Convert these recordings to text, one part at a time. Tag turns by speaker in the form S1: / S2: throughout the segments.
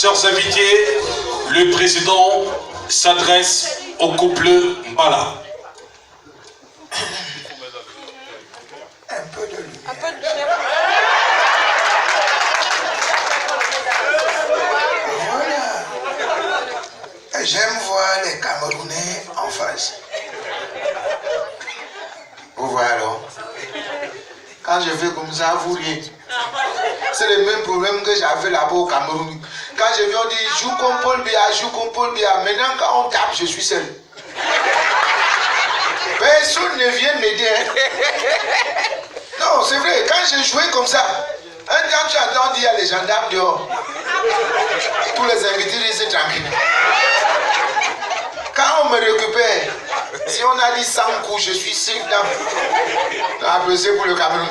S1: Chers invités, le président s'adresse au couple Mbala.
S2: Un peu de lumière.
S3: Un peu de lumière.
S2: Voilà. J'aime voir les Camerounais en face. Vous voyez alors? Quand je fais comme ça, vous riez. C'est le même problème que j'avais là-bas au Cameroun. Quand je viens, on dit joue comme Paul Biya, joue comme Paul Biya. Maintenant, quand on tape, je suis seul. Personne ne vient m'aider. Non, c'est vrai, quand j'ai joué comme ça, un temps tu attends, il y a les gendarmes dehors. Tous les invités disent tranquille. Quand on me récupère, si on a dit 100 coups, je suis 5 dans la pesée pour le Cameroun.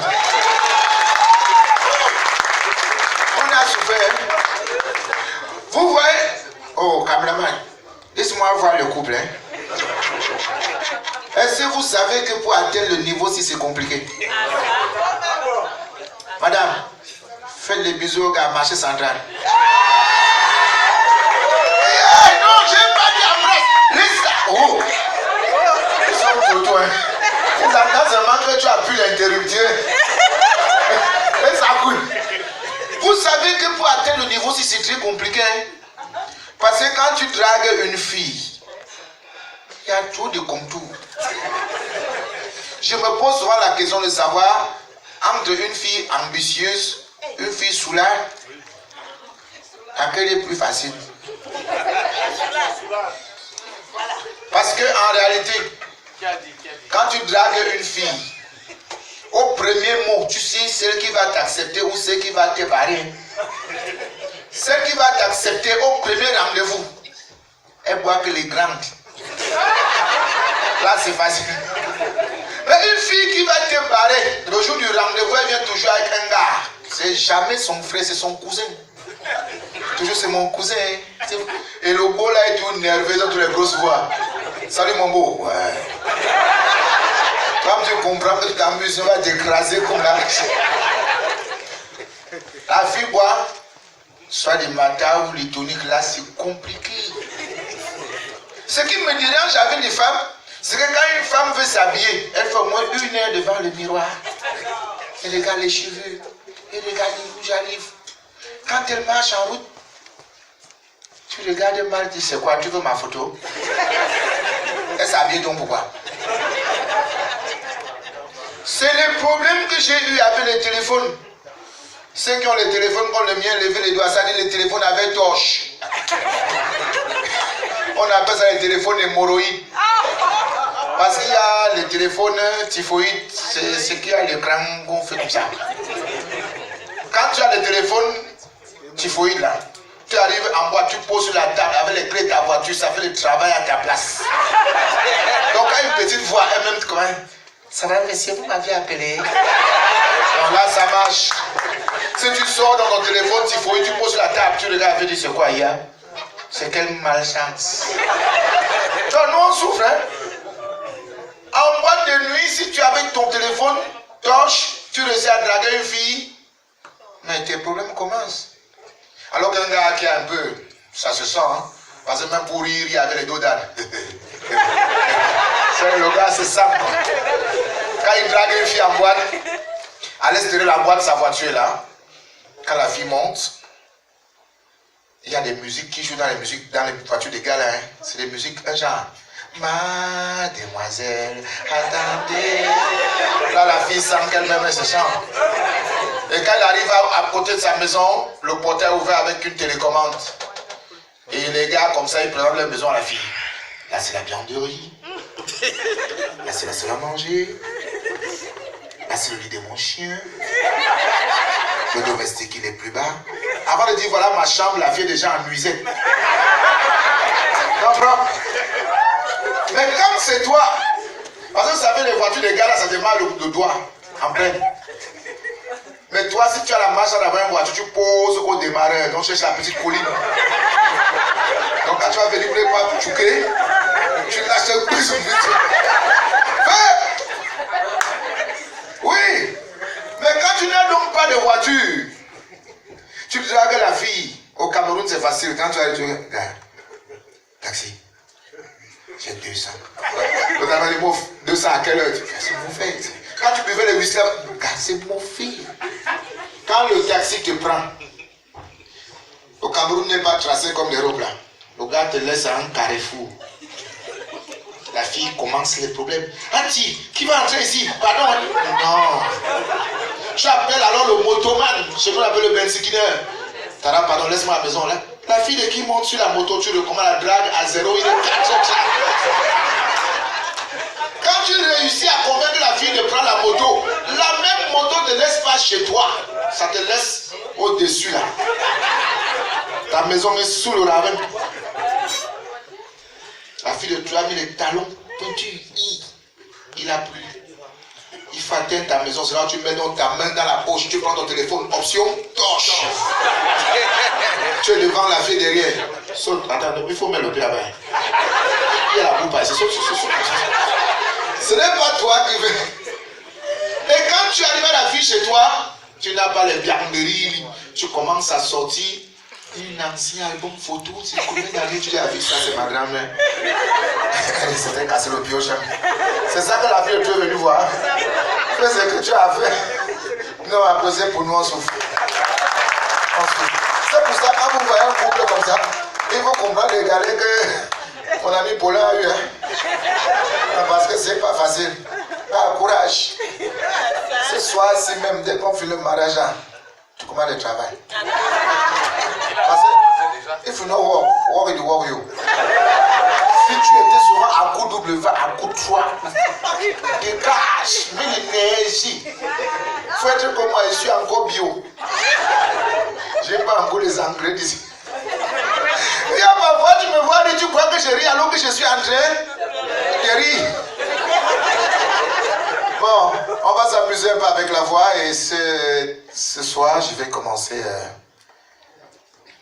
S2: On a souffert. Vous voyez? Oh, caméraman, laisse-moi voir le couple. Hein? Est-ce que vous savez que pour atteindre le niveau, si c'est compliqué? Madame, faites les bisous au gars, marché central. Hey, non, j'ai pas dit embrasse. Laisse ça. Oh, ils sont pour toi. Ils attendent seulement que tu as pu l'interrupteur. Et ça coule. Vous savez que pour atteindre le niveau, si c'est très compliqué. Hein? Parce que quand tu dragues une fille, il y a trop de contours. Je me pose souvent la question de savoir entre une fille ambitieuse, une fille soulard, laquelle est plus facile. Parce que en réalité, quand tu dragues une fille, au premier mot, tu sais celle qui va t'accepter ou celle qui va te barrer. Celle qui va t'accepter au premier rendez-vous, elle boit que les grandes. Là, c'est facile. Mais une fille qui va te barrer, le jour du rendez-vous, elle vient toujours avec un gars. C'est jamais son frère, c'est son cousin. Toujours c'est mon cousin. Et le beau là est tout nerveux dans toutes les grosses voix. Salut mon beau. Ouais. Comme tu comprends que tu t'amuses, on va t'écraser comme là. La fille boit, soit du matin ou du tonique, là c'est compliqué. Ce qui me dérange avec les femmes, c'est que quand une femme veut s'habiller, elle fait au moins 1 heure devant le miroir. Elle regarde les cheveux, elle regarde les rouges à lèvres. Quand elle marche en route, tu regardes mal, tu dis c'est quoi, tu veux ma photo? Elle s'habille donc pourquoi? C'est le problème que j'ai eu avec les téléphones. Ceux qui ont les téléphones comme le mien, lever les doigts, ça dit les téléphones avec torche. On appelle ça les téléphones hémorroïdes. Parce qu'il y a les téléphones typhoïdes, c'est ce qui a l'écran gonflé comme ça. Quand tu as le téléphone typhoïde là, tu arrives en boîte, tu poses sur la table avec les clés de ta voiture, ça fait le travail à ta place. Donc quand une petite voix, elle-même comment? Ça va, monsieur, vous m'aviez appelé. Donc là, ça marche. Si tu sors dans ton téléphone typhoïde, tu poses sur la table, tu regardes, tu dis c'est quoi il y a? C'est quelle malchance. Donc nous on souffre, hein? En boîte de nuit, si tu avais ton téléphone torche, tu réussis à draguer une fille, mais tes problèmes commencent. Alors qu'un gars qui est un peu, ça se sent, hein? Parce que même pour rire, il y avait les dos d'âne. Le gars se sent. Quand il drague une fille en boîte, à l'extérieur de la boîte, sa voiture est là. Quand la fille monte, il y a des musiques qui jouent dans les voitures des gars là. Hein. C'est des musiques, un genre. Mademoiselle, attendez. Là, la fille sent qu'elle-même se chante. Et quand elle arrive à côté de sa maison, le portail est ouvert avec une télécommande. Et les gars, comme ça, ils présentent leur maison à la fille. Là, c'est la vianderie. Là, c'est la salle à manger. Là, c'est le lit de mon chien. Le domestique, il est plus bas. Avant de dire, voilà ma chambre, la fille est déjà en nuisette. Comprends? Mais comme c'est toi, parce que vous savez, les voitures des gars là, ça démarre le doigt en pleine. Mais toi, si tu as la marche à l'avant une voiture, tu poses au démarreur, donc tu cherches la petite colline. Donc quand tu vas venir pour chouquer, tu lâches le plus vite. Oui, mais quand tu n'as donc pas de voiture, tu dragues la fille au Au Cameroun, c'est facile. Quand tu arrives, tu dis, taxi. J'ai 200. Le tabac dit, 200 à quelle heure? C'est mon fils. Quand tu buvais le whisky, c'est mon fils. Quand le taxi te prend, au Cameroun n'est pas tracé comme l'Europe là. Le gars te laisse à un carrefour. La fille commence les problèmes. Auntie, qui va entrer ici? Pardon? Non. Tu appelles alors le motoman. Chez nous on appelle le benzikineur. Tara, pardon, laisse-moi à la maison là. La fille de qui monte sur la moto, tu recommandes la drague à 0, il est 4 Quand tu réussis à convaincre la fille de prendre la moto, la même moto ne te laisse pas chez toi. Ça te laisse au-dessus là. Ta maison est sous le ravin. La fille de toi a mis les talons pointus. Il a plu. Il faut atteindre ta maison. C'est là que tu mets donc ta main dans la poche. Tu prends ton téléphone. Option torche. Tu es devant la fille derrière. Saute. Attends, il faut mettre le pied là-bas. Il y a la boue passée. Saute. Ce n'est pas toi qui veux. Et quand tu arrives à la fille chez toi, tu n'as pas les bienveries. Tu commences à sortir une ancienne album photo. C'est combien d'années tu as vu ça? C'est ma grand-mère. Elle s'était cassé le pied au chemin. C'est ça que la fille est venue voir. Fais ce que tu as fait. Non, après c'est pour nous, on souffre. C'est pour ça, quand vous voyez un couple comme ça, il faut comprendre les galets que mon ami Paulin a eu. Parce que c'est pas facile. Ah, courage. Ce soir-ci même, dès qu'on fait le mariage, tu commences le travail. Parce que, if you know work in the work you. Si tu étais souvent à coup double, à coup de choix, dégage, mets l'énergie. Il faut être comme moi, je suis encore bio. Je n'ai pas encore les engrais d'ici. Et parfois, tu me vois et tu crois que je ris alors que je suis en train de rire. Bon, on va s'amuser un peu avec la voix et ce soir, je vais commencer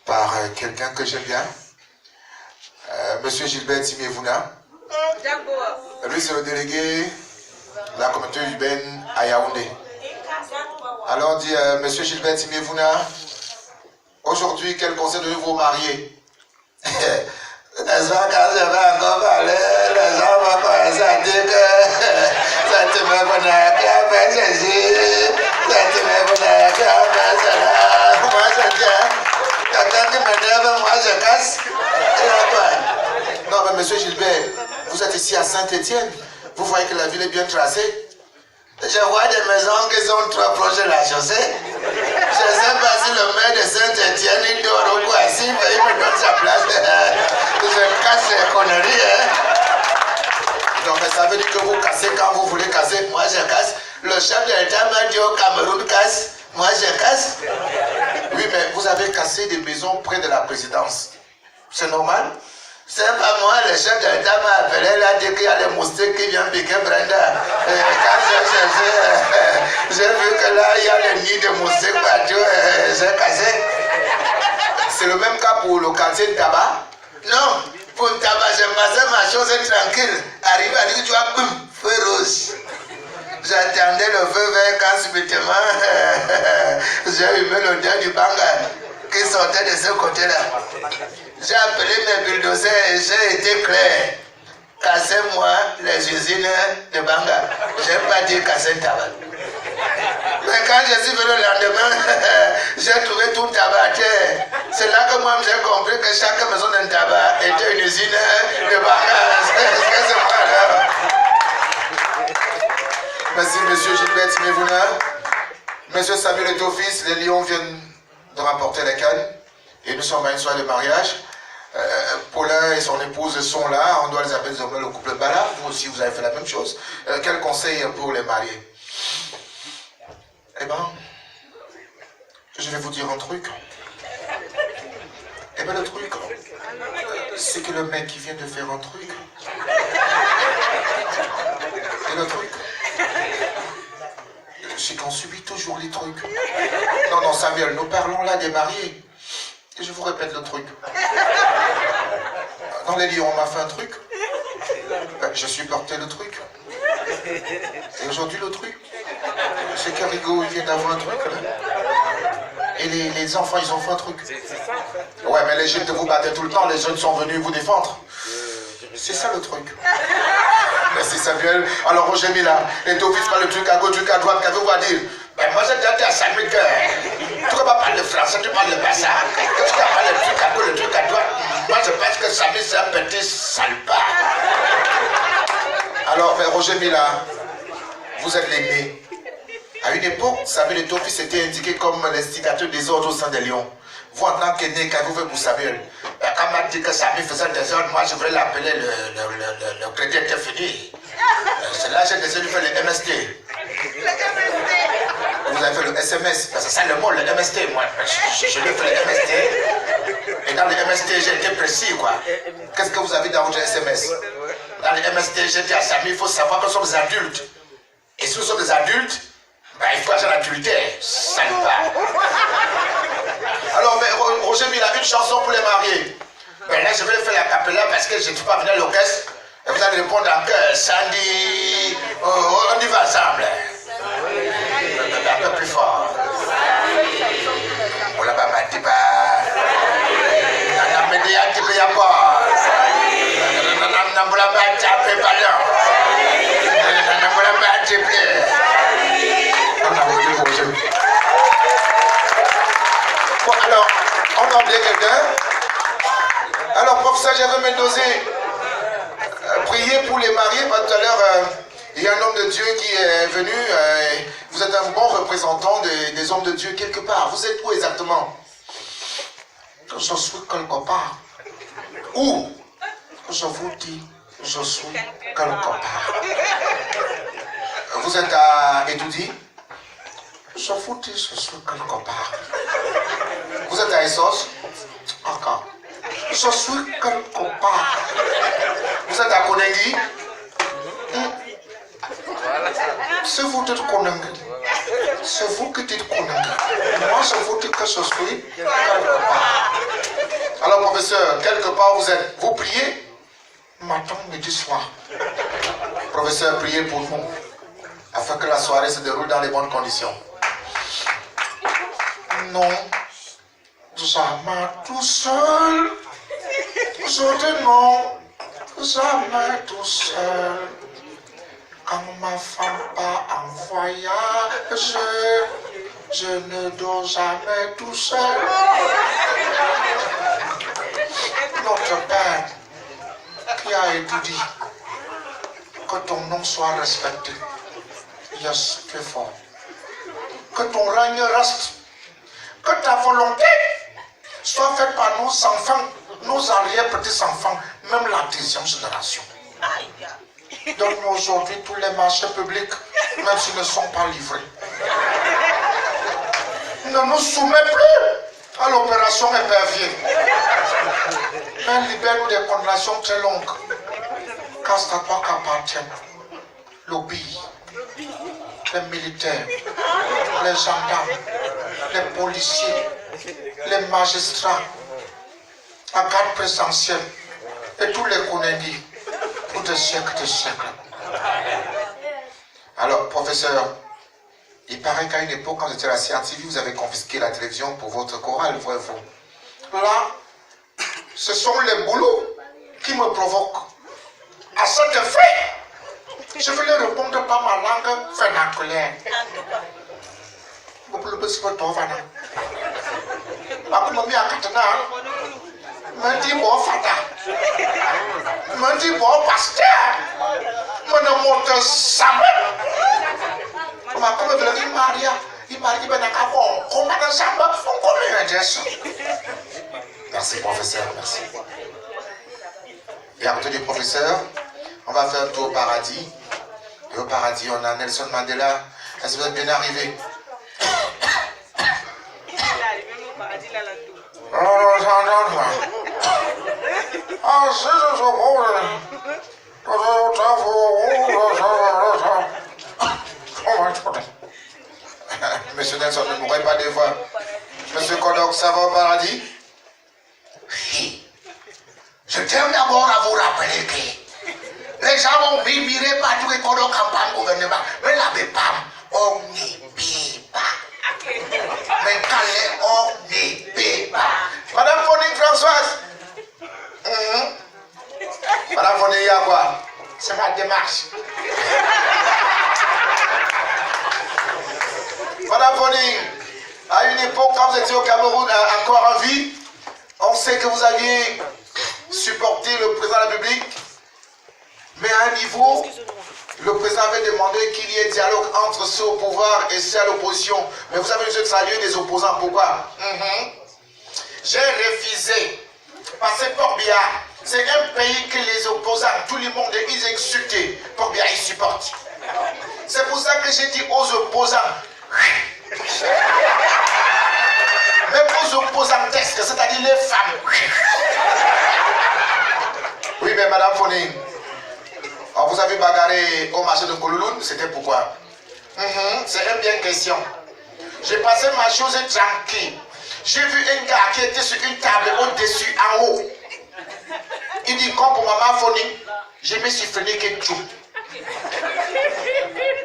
S2: par quelqu'un que j'aime bien. Monsieur Gilbert Timievouna. Lui, c'est le délégué de la communauté urbaine à Yaoundé. Alors, on dit, Monsieur Gilbert Timievouna, aujourd'hui, quel conseil donnez-vous aux mariés? Les gens, quand je vais encore parler, les gens vont commencer à dire que ça te met bon à faire Jésus, ça te met bon à faire cela. Moi, je dis, quelqu'un qui m'énerve, moi, je casse. Non, mais monsieur Gilbert, vous êtes ici à Saint-Étienne. Vous voyez que la ville est bien tracée. Je vois des maisons qui sont trop proches de la chaussée. Je ne sais pas si le maire de Saint-Étienne, il dort au quoi. S'il me donne sa place, je casse les conneries. Donc, ça veut dire que vous cassez quand vous voulez casser. Moi, je casse. Le chef de l'État m'a dit au Cameroun, casse. Moi, je casse. Oui, mais vous avez cassé des maisons près de la présidence. C'est normal? C'est pas moi, le chef de l'État m'a appelé, il a dit qu'il y a les moustiques qui viennent piquer Brenda. Et quand j'ai cherché, j'ai vu que là, il y a les nids de moustiques partout, j'ai cassé. C'est le même cas pour le quartier de tabac. Non, pour le tabac, j'ai passé ma chose tranquille. Arrivé à dire que tu vois, boum, feu rouge. J'attendais le feu vert quand subitement, j'ai humé l'odeur du banga qui sortait de ce côté-là. J'ai appelé mes bulldozers et j'ai été clair. Cassez-moi les usines de Banga. Je n'ai pas dit casser le tabac. Mais quand je suis venu le lendemain, j'ai trouvé tout le tabac à terre. C'est là que moi j'ai compris que chaque maison d'un tabac était une usine de Banga. Excusez-moi là. Merci monsieur Gilbert Timievouna. Monsieur Samuel est au fils, les Lions viennent de remporter les cannes. Et nous sommes à une soirée de mariage. Paulin et son épouse sont là. On doit les appeler désormais le couple Bala. Vous aussi, vous avez fait la même chose. Quel conseil pour les mariés? Eh bien, je vais vous dire un truc. Eh bien, le truc, c'est que le mec qui vient de faire un truc. Et le truc, c'est qu'on subit toujours les trucs. Non, Samuel, nous parlons là des mariés. Et je vous répète le truc. Dans les Lions, on m'a fait un truc. Je suis porté le truc. Et aujourd'hui, le truc, c'est qu'Arigo, il vient d'avoir un truc. Là. Et les enfants, ils ont fait un truc.
S3: C'est ça en fait.
S2: Ouais, mais l'Égypte vous battez tout le temps, les jeunes sont venus vous défendre. C'est ça le truc. Merci Samuel. Alors Roger Mila, et ton fils parle le truc à gauche, le truc à droite, qu'avez-vous à dire? Ben moi j'ai déjà dit à Samuel que tu ne vas pas parler français, tu parles le bassin. Que tu vas parler le truc à gauche, le truc à droite. Moi je pense que Samuel c'est un petit salpard. Alors, ben, Roger Mila, vous êtes l'aîné. À une époque, Samuel et ton fils étaient indiqués comme l'instigateur des ordres au sein des lions. Vous, en tant qu'aîné, qu'avez-vous fait pour Samuel? Quand on m'a dit que Samuel faisait des ordres, moi je voulais l'appeler le crédit était fini. C'est là que j'ai décidé de faire le MST. Vous avez fait le SMS, c'est ça le mot, le MST. Moi, je lui ai fait le MST. Et dans le MST, j'ai été précis, quoi. Qu'est-ce que vous avez dans votre SMS? Dans le MST, j'ai dit à Samuel, il faut savoir que nous sommes des adultes. Et si nous sommes des adultes, ben, il faut agir l'adultère. Ça ne va. Alors, ben, Roger Mila, une chanson pour les mariés. Ben, là, je vais faire la capella parce que je ne peux pas venir à l'orchestre. Et vous allez répondre en chœur. Sandy, on y va ensemble. Un peu plus fort. On l'a pas battu, pas. On a mis un petit peu à bord. On l'a battu un peu ballon. On l'a battu plus. On a oublié Roger. Bon, alors, on a oublié quelqu'un. Alors, professeur Gervais Mendozé, priez pour les mariés. Tout à l'heure, il y a un homme de Dieu qui est venu. Vous êtes un bon représentant des hommes de Dieu quelque part. Vous êtes où exactement? Je suis quelque part. Où? Je vous dis, je suis quelque part. Vous êtes à Edoudi? Je vous dis, je suis quelque part. Vous êtes à Essos? Encore. Je suis quelque part. Vous êtes à Konengi? C'est vous qui dites Konengi. C'est vous qui dites Konengi. Moi, je vous dis que je suis quelque part. Alors, professeur, quelque part vous êtes. Vous priez? Matin, midi, soir. Professeur, priez pour nous. Afin que la soirée se déroule dans les bonnes conditions. Non. Jamais tout seul. Je dis non. Jamais tout seul. Quand ma femme part en voyage, je ne dors jamais tout seul. Notre Père qui a étudié, que ton nom soit respecté. Yes, tu es fort. Que ton règne reste. Que ta volonté soit faite par nos enfants, nos arrière-petits-enfants, même la deuxième génération. Donne-nous aujourd'hui tous les marchés publics, même s'ils ne sont pas livrés. Ne nous soumets plus à l'opération épervier. Mais libère-nous des condamnations très longues. Car c'est à toi qu'appartiennent l'obéi, les militaires, les gendarmes, les policiers, les magistrats, la garde présidentielle et tous les Konengi pour des siècles et des siècles. Alors, professeur, il paraît qu'à une époque, quand vous étiez à la scientifique, vous avez confisqué la télévision pour votre chorale, voyez-vous. Là, ce sont les boulots qui me provoquent. À cet effet, je vais leur répondre par ma langue vernaculaire. Vous pouvez se faire vana. Aku à Katana, me dit bon fata, me dit bon pasteur, me ne monte jamais. Ma comme de la Maria, il m'a dit ben d'accord, comment dans samba, on connaît un geste. Merci professeur, merci. Et à côté du professeur, on va faire un tour au paradis. Et au paradis, on a Nelson Mandela. Est-ce que vous êtes bien arrivé? Monsieur Nelson ne mourrait pas des fois. Monsieur Kodok, ça va au paradis? Je tiens d'abord à vous rappeler que les gens vont murmurer partout que Kodok a pas un gouvernement. Mais la BEPAM, on n'y vit pas. Mais quand on n'est pas. Madame Foning Françoise. Madame Foning, il y a quoi? C'est ma démarche. Madame Foning, à une époque, quand vous étiez au Cameroun, encore en vie, on sait que vous aviez supporté le président de la République, mais à un niveau, le président avait demandé qu'il y ait dialogue entre ceux au pouvoir et ceux à l'opposition. Mais vous avez juste salué les opposants. Pourquoi? J'ai refusé. Parce que Port-Biard, c'est un pays que les opposants, tout le monde, ils insultent. Port-Biard, ils supportent. C'est pour ça que j'ai dit aux opposants, même aux opposantesques, c'est-à-dire les femmes. Oui, mais Madame Foning, vous avez bagarré au marché de Koulouloun, c'était pourquoi? C'est une bien question. J'ai passé ma chose tranquille. J'ai vu un gars qui était sur une table au-dessus, en haut. Il dit, comme pour Maman Foning, je me suis freiné que tout.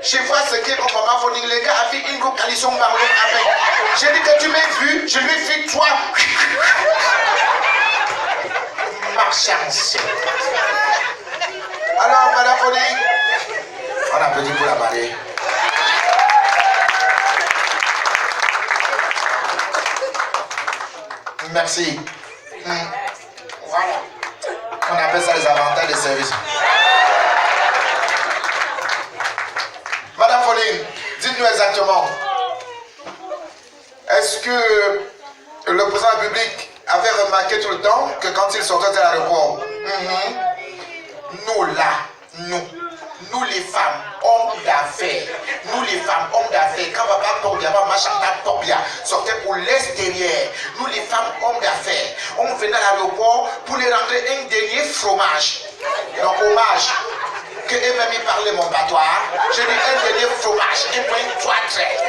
S2: Je vois ce que comme Maman Foning, les gars a fait une localisation par avec. J'ai dit que tu m'as vu, je lui ai fait toi. Ma chance. Alors, Madame Foning, on applaudit pour la marée. Merci. Voilà. On appelle ça les avantages des services. Madame Foning, dites-nous exactement. Est-ce que le président de la République avait remarqué tout le temps que quand il sortait de l'aéroport, nous là, nous les femmes, hommes d'affaires, quand papa Port-Biard, maman Chantal Port-Biard sortait pour l'extérieur, nous les femmes, hommes d'affaires, on venait à l'aéroport pour les rendre un dernier fromage. Donc hommage, que eux-mêmes ils parlaient mon patois, je dis un dernier fromage, un point 3 traits.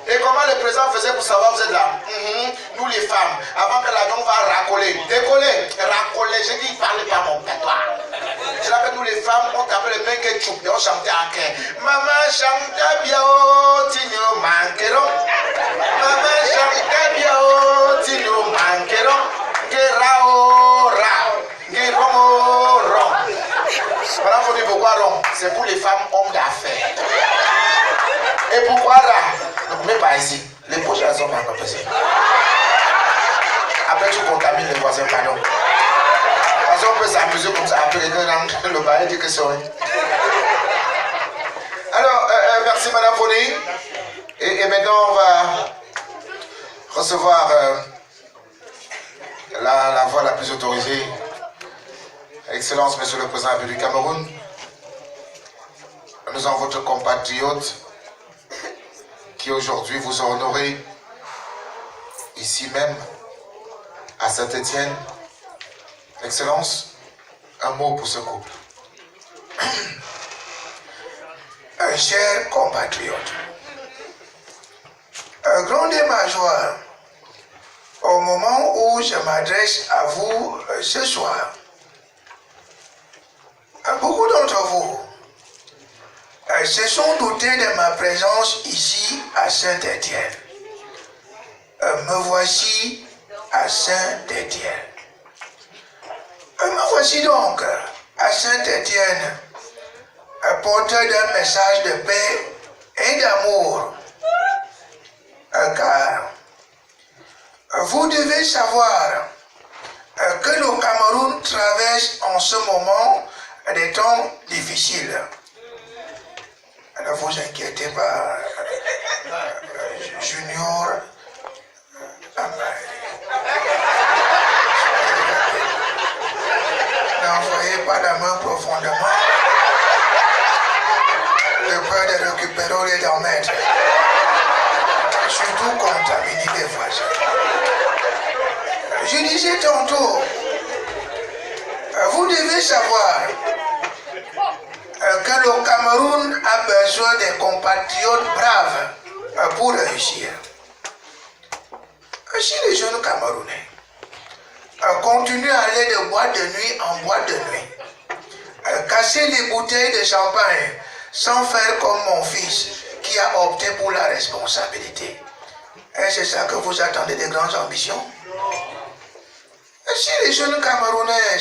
S2: Et comment le président faisait pour savoir vous êtes là? Nous les femmes, avant que l'avion va racoler, décoller, racoler, j'ai dit, il ne parlait pas mon patois. C'est là que nous les femmes, on tapait le main que choup et on chantait en cœur. Maman chante bien, tu nous manquerons. Maman chante bien, tu nous manquerons. Guérao, rao, guéron, ron. Madame, faut dire pourquoi ron? C'est pour les femmes hommes d'affaires. Et pourquoi rare? Donc, même pas ici. Les poches, elles sont pas encore passées. Après, tu contamines les voisins, pardon. Parce qu'on peut s'amuser comme ça. Après, le bail dit que c'est vrai. Alors, merci Madame Foning. Et maintenant, on va recevoir la voix la plus autorisée. Excellence, Monsieur le Président du Cameroun. Nous avons votre compatriote qui aujourd'hui vous a honoré ici même à Saint-Étienne. Excellence, un mot pour ce couple. Un cher compatriote, un grand est ma joie au moment où je m'adresse à vous ce soir. Beaucoup d'entre vous se sont doutés de ma présence ici à Saint-Étienne. Me voici à Saint-Étienne. Me voici donc à Saint-Étienne, porteur d'un message de paix et d'amour. Car vous devez savoir que le Cameroun traverse en ce moment des temps difficiles. Ne vous inquiétez pas, Junior. N'envoyez pas la main profondément. De peur de récupérer et d'en mettre. Surtout contaminer les voisins. Je disais tantôt, vous devez savoir que le Cameroun a besoin des compatriotes braves pour réussir. Si les jeunes Camerounais continuent à aller de boîte de nuit en boîte de nuit, casser les bouteilles de champagne sans faire comme mon fils qui a opté pour la responsabilité. Et c'est ça que vous attendez des grandes ambitions? Et si les jeunes Camerounais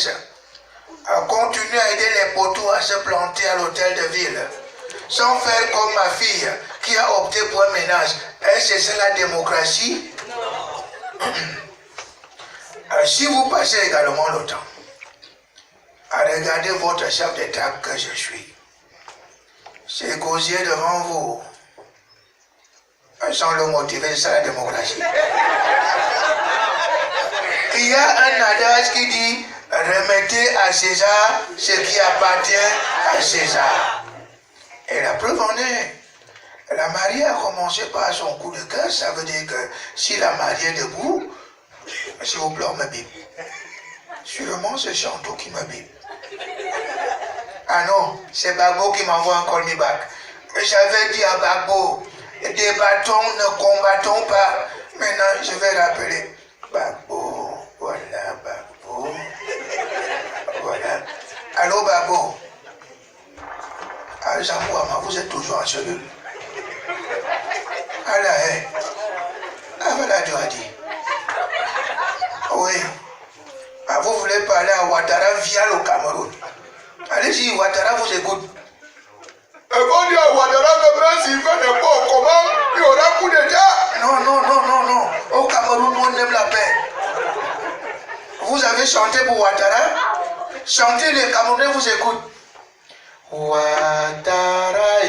S2: continuent à aider les poteaux à se planter à l'hôtel de ville, sans faire comme ma fille qui a opté pour un ménage, est-ce que c'est la démocratie? Si vous passez également le temps à regarder votre chef d'État que je suis, c'est gosier devant vous, sans le motiver, c'est la démocratie. Il y a un adage qui dit remettez à César ce qui appartient à César. Et la preuve en est, la mariée a commencé par son coup de cœur. Ça veut dire que si la mariée est debout, s'il vous plaît, on me bip. Sûrement c'est Chantou qui me bip. Ah non, c'est Bagbo qui m'envoie un call me back. J'avais dit à Bagbo, débattons, ne combattons pas. Maintenant, je vais rappeler Bagbo. Voilà, Bagbo. Voilà. Allô, Bagbo. Ah, Jean-Bouama, vous êtes toujours en cellule. Ah là, hein. Ah, voilà, tu as dit. Oui. Ah, vous voulez parler à Ouattara via le Cameroun. Allez-y, Ouattara vous écoute. Et on dit à Ouattara que même s'il fait des pots comment, il y aura coup d'État. Non, non, non, non, non. Au Cameroun, on aime la paix. Vous avez chanté pour Ouattara? Chantez, les Camerounais vous écoutent. Ouattara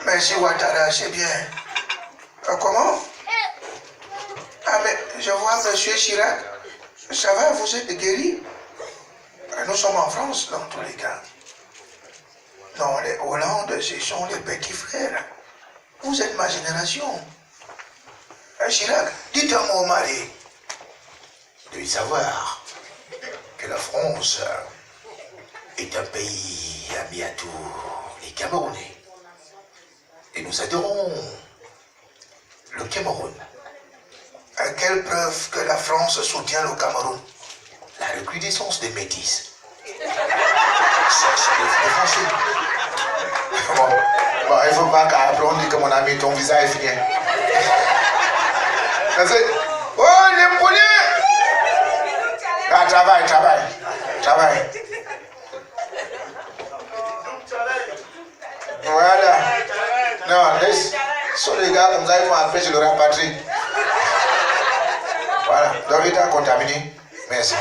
S2: Merci Ouattara, c'est bien. Comment? Ah mais je vois monsieur Chirac. Ça va, vous êtes guéri? Nous sommes en France dans tous les cas. Non, les Hollandes, ce sont les petits frères. Vous êtes ma génération. Chirac, dites un mot au mari. De lui savoir que la France est un pays ami à tous les Camerounais. Et nous adorons le Cameroun. À quelle preuve que la France soutient le Cameroun? La recrudescence des métis. C'est le français. Bon, il ne faut pas qu'apprendre que mon ami, ton visa est fini. Oh, les poulets! Ah, travaille. Voilà. Non, laisse. Sur les gars comme ça, ils vont après, je le rapatrie. Voilà. Donc, il t'a contaminé. Merci.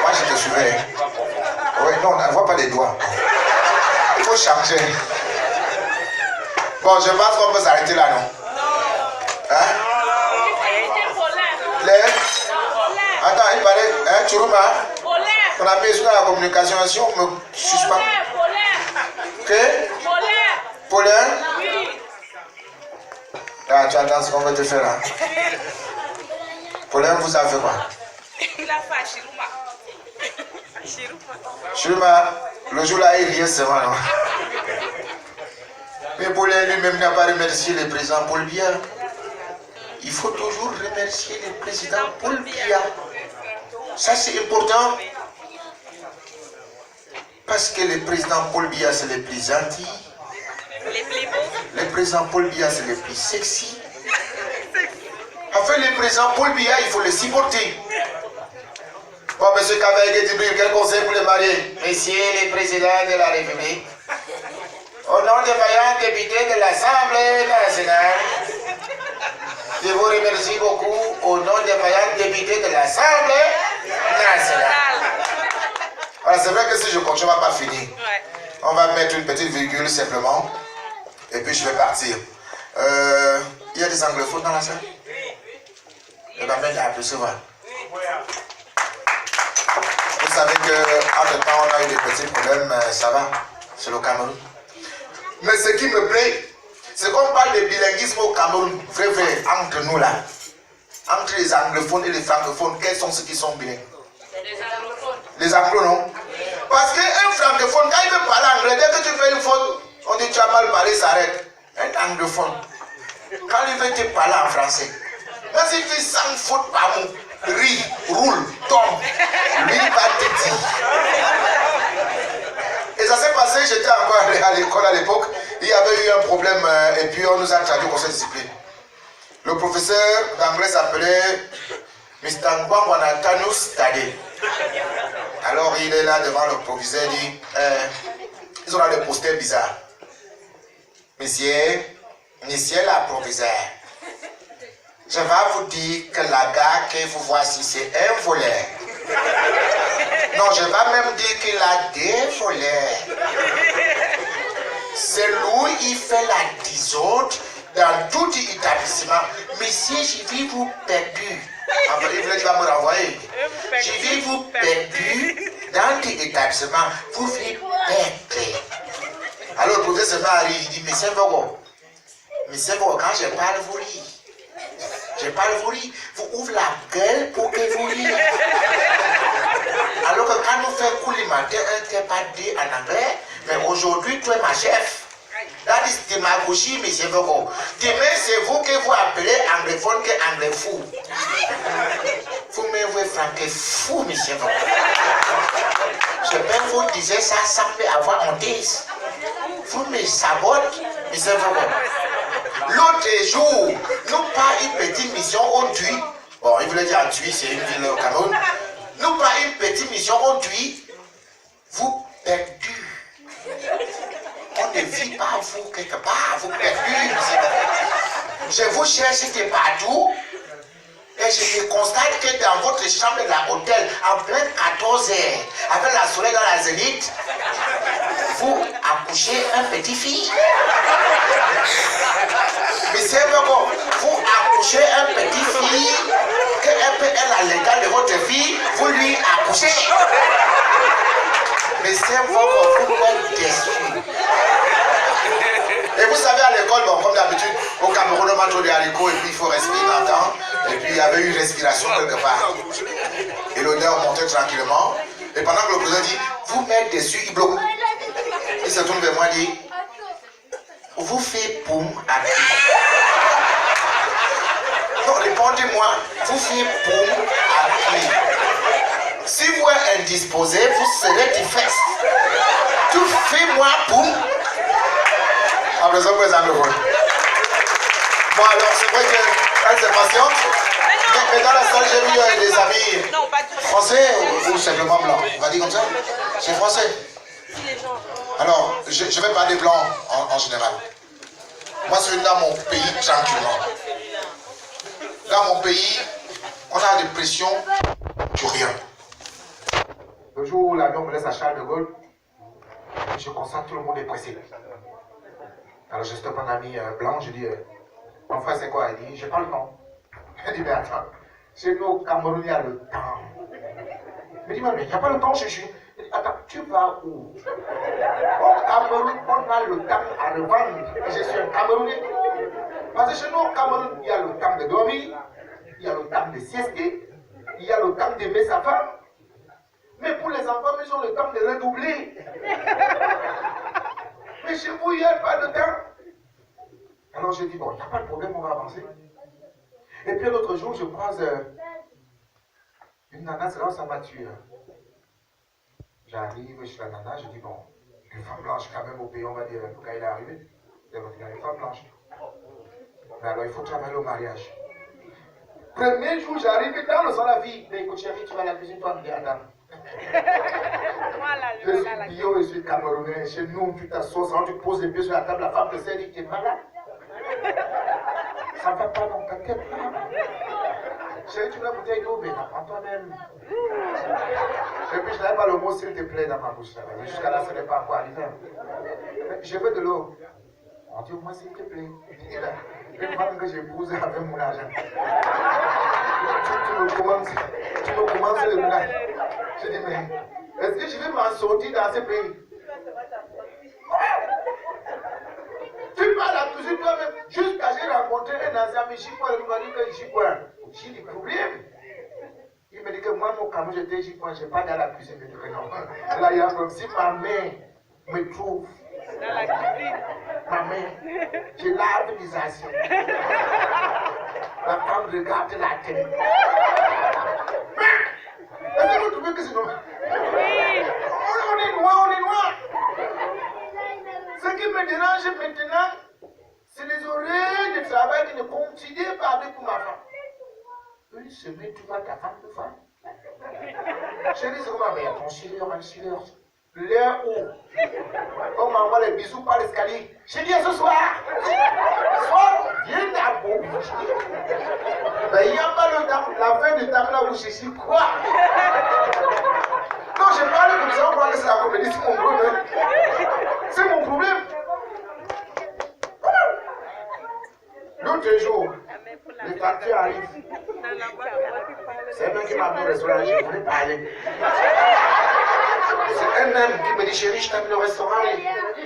S2: Moi, je te suivais. Oui, non, on ne voit pas les doigts. Il faut changer. Bon, je pense qu'on peut s'arrêter là, non? Hein? Attends, il paraît, hein, Churuma? On a mis sur la communication, si on me suspend. Que? Paulin? Oui. Ah, tu attends ce qu'on va te faire là. Paulin, vous avez fait quoi?
S3: Il a fait
S2: Chiruma, le jour-là, il riait seulement, non? Mais Paulin lui-même n'a pas remercié le président Paul Biya. Il faut toujours remercier le président Paul Biya. Ça, c'est important. Parce que le président Paul Biya, c'est le plus gentil. Le président Paul Biya, c'est le plus sexy. Enfin, le président Paul Biya, il faut le supporter. Bon, monsieur Kavaïde Djibril, quel conseil pour les mariés? Monsieur le président de la République, au nom des vaillants députés de l'Assemblée nationale, je vous remercie beaucoup au nom des vaillants députés de l'Assemblée nationale. Voilà, c'est vrai que si je continue, on ne va pas finir. On va mettre une petite virgule simplement. Et puis je vais partir. Il y a des anglophones dans la salle? Il va mettre à apercevoir. Vous savez qu'entre temps, on a eu des petits problèmes, ça va, c'est le Cameroun. Mais ce qui me plaît, c'est qu'on parle de bilinguisme au Cameroun, vrai, entre nous là. Entre les anglophones et les francophones, quels sont ceux qui sont bilingues? Les anglophones. Les anglophones, non? Parce qu'un francophone, quand il veut parler anglais, dès que tu fais une faute, on dit tu as mal parlé, ça arrête. Un anglophone, Quand il veut te parler en français, même s'il fait 100 fautes par mot, rit, roule, tombe, lui va te dire. Et ça s'est passé, j'étais encore à l'école à l'époque, il y avait eu un problème et puis on nous a traduit au conseil de discipline. Le professeur d'anglais s'appelait Mr. Ngwangwanatanus Tade. Alors il est là devant le proviseur, il dit, ils ont là des posters bizarres. Monsieur la proviseur, je vais vous dire que la gare que vous voici, c'est un voleur. Non, je vais même dire qu'il a des voleurs. C'est lui, il fait la disordre dans tout l'établissement. Monsieur, je vais vous perdu. Il voulait qu'il va me renvoyer. Je vais vous perdu dans l'établissement. Vous faites perdre. Alors le professeur se met à rire, il dit, Monsieur Vogo, quand je parle, vous riez. Je parle, vous riez. Vous ouvrez la gueule pour que vous riez. Alors que quand nous faisons couler matin, un t'es pas dit en anglais, mais aujourd'hui, tu es ma chef. That is démagogie, Monsieur Vogo. Demain, c'est vous que vous appelez anglophone que anglais fou. Vous me voyez franquer fou, Monsieur Vogo. Je peux vous dire ça sans avoir honte. Vous me sabotez, Monsieur Vogo. L'autre jour, nous pas une petite mission au Tui. Bon, il voulait dire en Tui, c'est une ville au Cameroun. Nous pas une petite mission au Tui. Vous perdu. On ne vit pas vous quelque part, vous perdu. Je vous cherche de partout. Et je constate que dans votre chambre de l'hôtel, en plein 14 heures, avec la soleil dans la zénith, vous accouchez un petit fille. Mais c'est vraiment, vous accouchez un petit fille, qu'elle peut être à l'état de votre fille, vous lui accouchez. Mais c'est vraiment, vous êtes déçus. Et vous savez, à l'école, bon, comme d'habitude, au Cameroun, on mange des haricots et puis il faut respirer longtemps. Et puis il y avait une respiration quelque part. Et l'odeur montait tranquillement. Et pendant que le président dit, vous mettez dessus, il bloque. Il se tourne vers moi et dit, vous faites poum à qui? Non, répondez-moi, vous faites poum à qui? Si vous êtes indisposé, vous serez difficile. Tu fais moi poum. Après ça, vous êtes anglophone. Bon, alors c'est vrai qu'elle s'est patiente. Mais dans la salle, j'ai vu des amis français ou simplement blancs. On va dire comme ça. C'est français. Alors, je vais parler blanc en général. Moi, je suis dans mon pays tranquillement. Dans mon pays, on a des pressions sur rien. Le jour où l'avion me laisse à Charles de Gaulle, je constate que tout le monde est pressé. Alors je stoppe un ami blanc, je dis, mon frère c'est quoi? Il dit, j'ai pas le temps. Je dis, mais attends, chez nous au Cameroun, il y a le temps. Il dit, mais il n'y a pas le temps chez lui. Il dit, attends, tu vas où? Au Cameroun, on a le temps à revendre. Et je suis un Camerounais. Parce que chez nous au Cameroun, il y a le temps de dormir, il y a le temps de siester, il y a le temps d'aimer sa femme. Mais pour les enfants, ils ont le temps de redoubler. Mais chez vous, il n'y a pas de temps. Alors j'ai dit, bon, il n'y a pas de problème, on va avancer. Et puis l'autre jour, je croise une nana, c'est là où ça m'a tué. J'arrive chez la nana, je dis, bon, une femme blanche quand même au pays, on va dire, quand il est arrivé, il y a une femme blanche. Mais alors il faut travailler au mariage. Premier jour, j'arrive dans le salon, la fille, mais écoute chérie, tu vas à la cuisine, toi, me dis, Adam. Je suis bio, je suis camerounais. Chez nous, tu t'assois, tu poses les pieds sur la table, la femme te sert, dit, tu es malade. Ça ne va pas dans ta tête là. Chérie, tu veux la bouteille d'eau, mais prends toi-même. Et puis je n'avais pas le mot s'il te plaît dans ma bouche. Jusqu'à là, ce n'est pas encore arrivé. Je veux de l'eau. On dit au moins s'il te plaît. Une femme que j'épouse avec mon argent. Tu me commences le moulin. Je dis, mais est-ce que je vais m'en sortir dans ce pays? Tu parles à cuisine toi-même. Jusqu'à j'ai rencontré un ancien Michipouin, il m'a dit que Michipouin. J'ai dit, problème. Il me dit que moi, mon Cameroun, j'étais Michipouin, je n'ai pas dans la cuisine. Il me dit que non. Là, il y a comme si ma mère me trouve. Dans la cuisine. ma main, je lave les assiettes. La femme regarde la télé. Est-ce que vous trouvez que c'est normal? On est noir. Ce qui me dérange maintenant, c'est les oreilles de travail qui ne continuent pas avec ma femme. Une semaine, tu vois ta femme de femme. Chérie, c'est comment? Mais ton silence. L'heure où on m'envoie les bisous par l'escalier. J'ai dit ce soir. Viens d'abord. Mais il n'y a pas le temps, la fin du temps là où je suis quoi? Non, je parle comme ça, on croit que c'est la comédie, c'est mon problème. C'est mon problème. L'autre jour, le facteur arrive. C'est un mec qui m'a appelé au restaurant, je voulais parler. C'est un homme qui me dit, chérie, je t'aime le restaurant.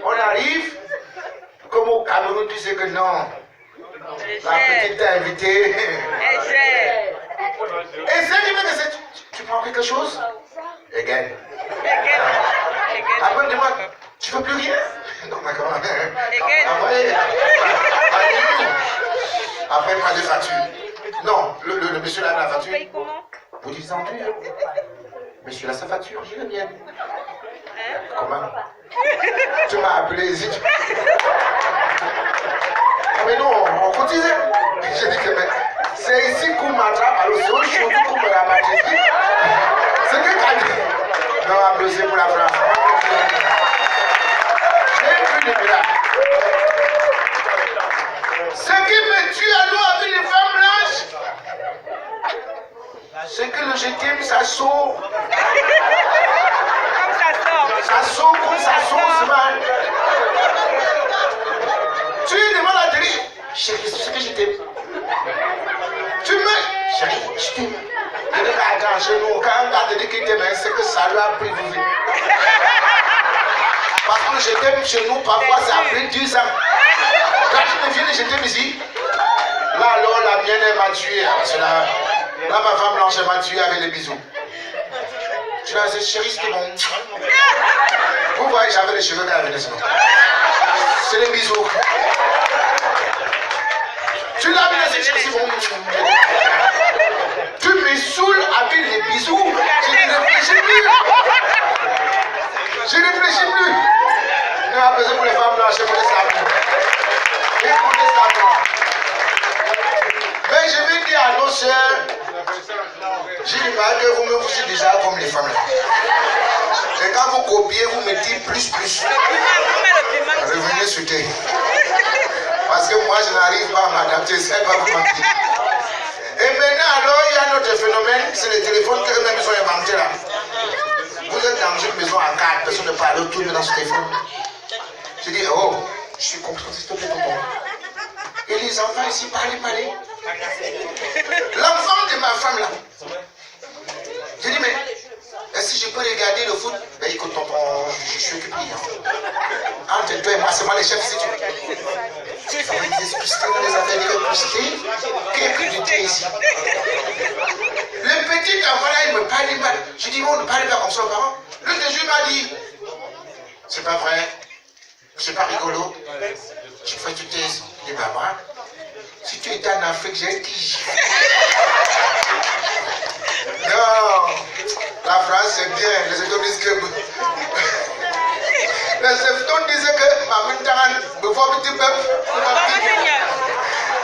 S2: On arrive, comme au Cameroun, tu sais que non. La petite t'a invité. Et c'est lui que tu prends quelque chose? Again. Après, dis-moi, tu veux plus rien? Non, mais comment? Après, pas de facture. Non, le monsieur là, la facture. Vous dites ça en plus? Monsieur là, sa facture, j'ai la mienne. Comment? Tu m'as appelé ici. Mais non, on cotisait. J'ai dit que c'est ici qu'on m'attrape, alors c'est aujourd'hui qu'on me rabatte ici. C'est que t'as dit. Non, applaudissez pour la France. J'ai vu des miracles. Ce qui me tue à l'eau avec les femmes blanches, c'est que le je t'aime, ça sort. Ça sort comme ça sort, ce mal. Tu demandes à Thierry, chérie, c'est ce que je t'aime. Tu me. Chérie, je t'aime. Je dis, attends, chez nous, quand on te dit qu'il t'aime, c'est que ça lui a pris du vie. Parce que je t'aime chez nous, parfois ça a pris 10 ans. Quand tu me viens de je t'aime ici, là alors la mienne elle m'a tué. Parce que là ma femme blanche elle m'a tué avec les bisous. Tu l'as dit, chérie, c'était bon. Vous voyez, j'avais les cheveux quand elle venait sinon. C'est les bisous. Tu l'as mis là, c'est bon. Tu me saoules avec les bisous. Je ne réfléchis plus. Je ne réfléchis plus. Ne m'a besoin pour les femmes blanches, pour les sables. Écoutez ça, moi. Mais je vais dire à nos soeurs, j'ai remarqué que vous-même vous êtes déjà comme les femmes là. Et quand vous copiez, vous mettez plus. Revenez sur terre. Parce que moi, je n'arrive pas à m'adapter, c'est pas vous mentir. Et maintenant, alors, il y a un autre phénomène, c'est les téléphones que eux-mêmes sont inventés là. Vous êtes dans une maison à 4, personne ne parle, tout le monde dans ce téléphone. Je dis, oh, je suis content, s'il te plaît, tonton. Et les enfants ici, parlez. L'enfant de ma femme là. Je dis, mais est-ce que je peux regarder le foot? Ben écoute, tonton, je suis occupé. Entre toi et moi, c'est moi le chef si tu veux. Ça va être expliqué dans les affaires de l'électricité. Qu'est-ce que tu es ici? Le petit enfant là, il me parle mal. Je dis, on ne parle pas comme ça aux parents. L'autre jour, il m'a dit, c'est pas vrai, c'est pas rigolo. Je fais tu t'es. Je dis, maman, si tu étais en Afrique, j'ai qui? Non, la France c'est bien, les États disent que. Les États disaient que ma main me voit petit peuple.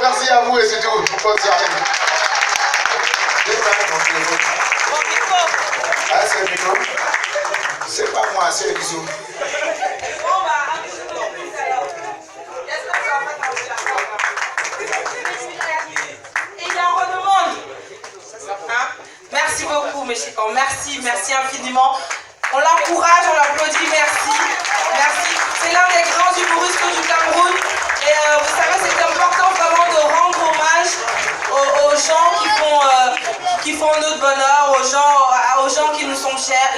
S2: Merci à vous et c'est tout. Bonne soirée. Ah, c'est le micro? C'est pas moi, c'est le bisou.
S3: Merci beaucoup, mes chers. Merci infiniment. On l'encourage, on l'applaudit, merci. C'est l'un des grands humoristes du Cameroun. Et vous savez, c'est important vraiment de rendre hommage aux gens qui font notre bonheur, aux gens qui nous sont chers.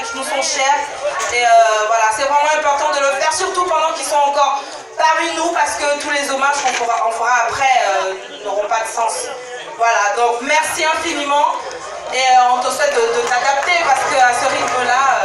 S3: Et voilà, c'est vraiment important de le faire, surtout pendant qu'ils sont encore parmi nous, parce que tous les hommages qu'on fera après n'auront pas de sens. Voilà, donc merci infiniment. Et on te souhaite de t'adapter parce qu'à ce rythme-là,